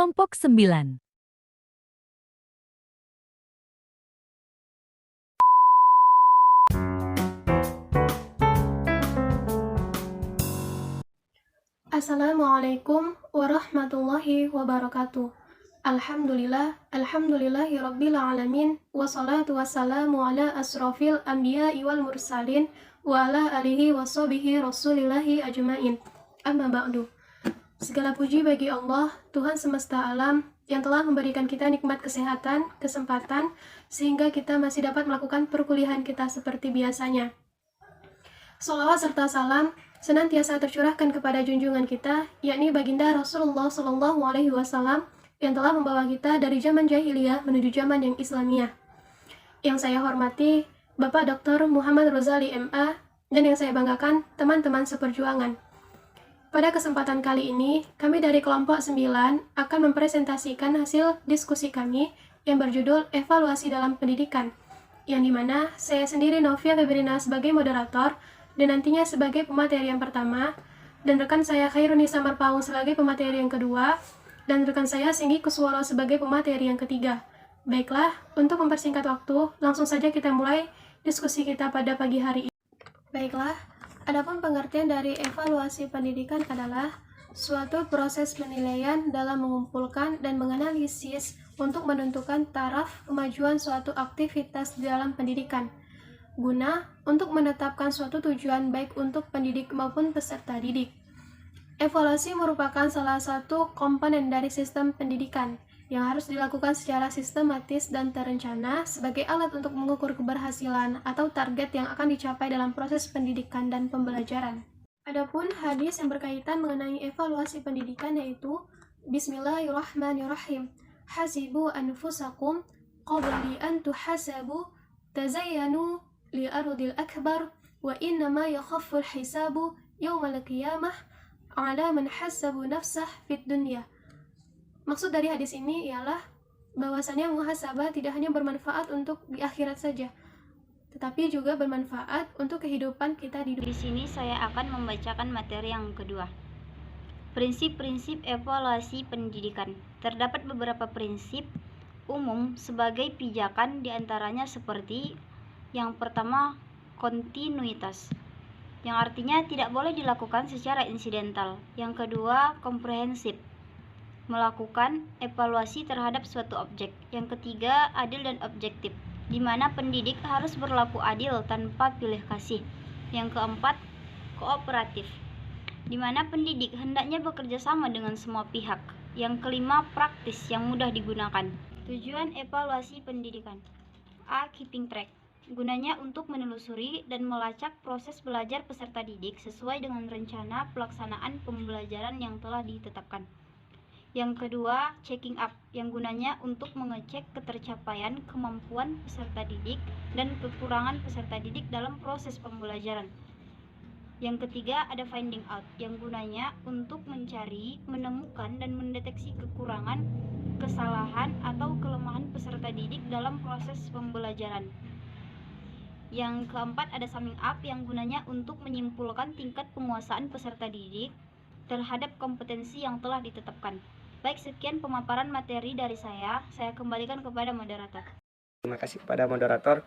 Kelompok 9. Assalamualaikum warahmatullahi wabarakatuh. Alhamdulillahi rabbil alamin, wassalatu wassalamu ala asrofil anbiya'i wal mursalin, wa ala alihi washabihi rasulillahi ajmain. Amma ba'du. Segala puji bagi Allah, Tuhan semesta alam, yang telah memberikan kita nikmat kesehatan, kesempatan, sehingga kita masih dapat melakukan perkuliahan kita seperti biasanya. Sholawat serta salam senantiasa tercurahkan kepada junjungan kita, yakni baginda Rasulullah Shallallahu Alaihi Wasallam, yang telah membawa kita dari zaman jahiliyah menuju zaman yang Islamiyah. Yang saya hormati Bapak Dr. Muhammad Rozali MA, dan yang saya banggakan teman-teman seperjuangan. Pada kesempatan kali ini, kami dari kelompok 9 akan mempresentasikan hasil diskusi kami yang berjudul Evaluasi dalam Pendidikan, yang dimana saya sendiri Novia Febrina sebagai moderator dan nantinya sebagai pemateri yang pertama, dan rekan saya Khairunisa Marpaung sebagai pemateri yang kedua, dan rekan saya Singgi Kusworo sebagai pemateri yang ketiga. Baiklah, untuk mempersingkat waktu, langsung saja kita mulai diskusi kita pada pagi hari ini. Baiklah, adapun pengertian dari evaluasi pendidikan adalah suatu proses penilaian dalam mengumpulkan dan menganalisis untuk menentukan taraf kemajuan suatu aktivitas di dalam pendidikan, guna untuk menetapkan suatu tujuan baik untuk pendidik maupun peserta didik. Evaluasi merupakan salah satu komponen dari sistem pendidikan yang harus dilakukan secara sistematis dan terencana sebagai alat untuk mengukur keberhasilan atau target yang akan dicapai dalam proses pendidikan dan pembelajaran. Adapun hadis yang berkaitan mengenai evaluasi pendidikan yaitu Bismillahirrahmanirrahim. Hasibu anfusakum qabla an tuhasabu, tazayyanu li ardil akbar, wa innama yakhaffu al-hisabu yawmal qiyamah ala man hasabu nafsah fid dunya. Maksud dari hadis ini ialah bahwasannya muhasabah tidak hanya bermanfaat untuk di akhirat saja, tetapi juga bermanfaat untuk kehidupan kita di dunia. Di sini saya akan membacakan materi yang kedua. Prinsip-prinsip evaluasi pendidikan. Terdapat beberapa prinsip umum sebagai pijakan, diantaranya seperti yang pertama, kontinuitas, yang artinya tidak boleh dilakukan secara insidental. Yang kedua, komprehensif, melakukan evaluasi terhadap suatu objek. Yang ketiga, adil dan objektif, di mana pendidik harus berlaku adil tanpa pilih kasih. Yang keempat, kooperatif, di mana pendidik hendaknya bekerja sama dengan semua pihak. Yang kelima, praktis yang mudah digunakan. Tujuan evaluasi pendidikan. A. Keeping track, gunanya untuk menelusuri dan melacak proses belajar peserta didik sesuai dengan rencana pelaksanaan pembelajaran yang telah ditetapkan. Yang kedua, checking up, yang gunanya untuk mengecek ketercapaian kemampuan peserta didik dan kekurangan peserta didik dalam proses pembelajaran. Yang ketiga, ada finding out, yang gunanya untuk mencari, menemukan, dan mendeteksi kekurangan, kesalahan, atau kelemahan peserta didik dalam proses pembelajaran. Yang keempat, ada summing up, yang gunanya untuk menyimpulkan tingkat penguasaan peserta didik terhadap kompetensi yang telah ditetapkan. Baik, sekian pemaparan materi dari saya kembalikan kepada moderator. Terima kasih kepada moderator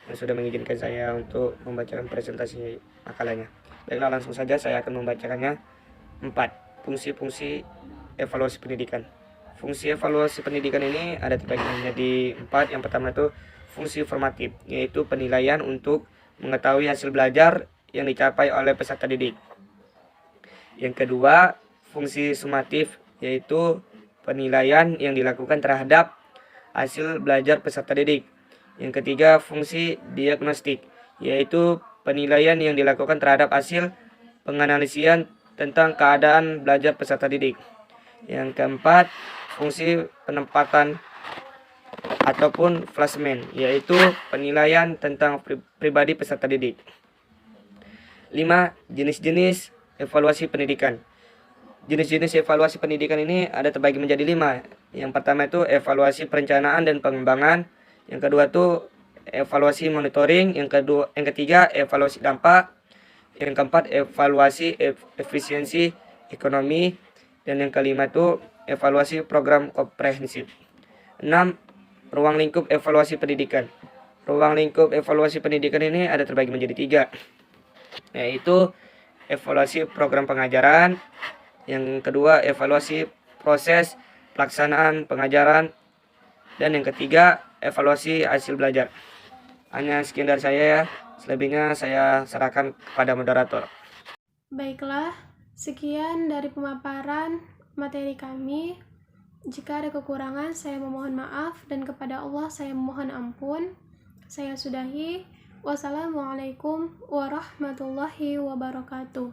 yang sudah mengizinkan saya untuk membacakan presentasi makalahnya. Baiklah, langsung saja saya akan membacakannya. 4. Fungsi-fungsi evaluasi pendidikan. Fungsi evaluasi pendidikan ini ada terbagi menjadi 4. Yang pertama itu fungsi formatif, yaitu penilaian untuk mengetahui hasil belajar yang dicapai oleh peserta didik. Yang kedua, fungsi sumatif, yaitu penilaian yang dilakukan terhadap hasil belajar peserta didik. Yang ketiga, fungsi diagnostik, yaitu penilaian yang dilakukan terhadap hasil penganalisian tentang keadaan belajar peserta didik. Yang keempat, fungsi penempatan ataupun plasmen, yaitu penilaian tentang pribadi peserta didik. 5. Jenis-jenis evaluasi pendidikan. Jenis-jenis evaluasi pendidikan ini ada terbagi menjadi 5. Yang pertama itu evaluasi perencanaan dan pengembangan. Yang kedua itu evaluasi monitoring. Yang ketiga evaluasi dampak. Yang keempat evaluasi efisiensi ekonomi. Dan yang kelima itu evaluasi program komprehensif. 6. Ruang lingkup evaluasi pendidikan. Ruang lingkup evaluasi pendidikan ini ada terbagi menjadi 3, yaitu evaluasi program pengajaran, yang kedua evaluasi proses pelaksanaan pengajaran, dan yang ketiga evaluasi hasil belajar. Hanya sekian dari saya ya, selebihnya saya serahkan kepada moderator. Baiklah, sekian dari pemaparan materi kami. Jika ada kekurangan, saya memohon maaf, dan kepada Allah saya memohon ampun. Saya sudahi. Wassalamualaikum warahmatullahi wabarakatuh.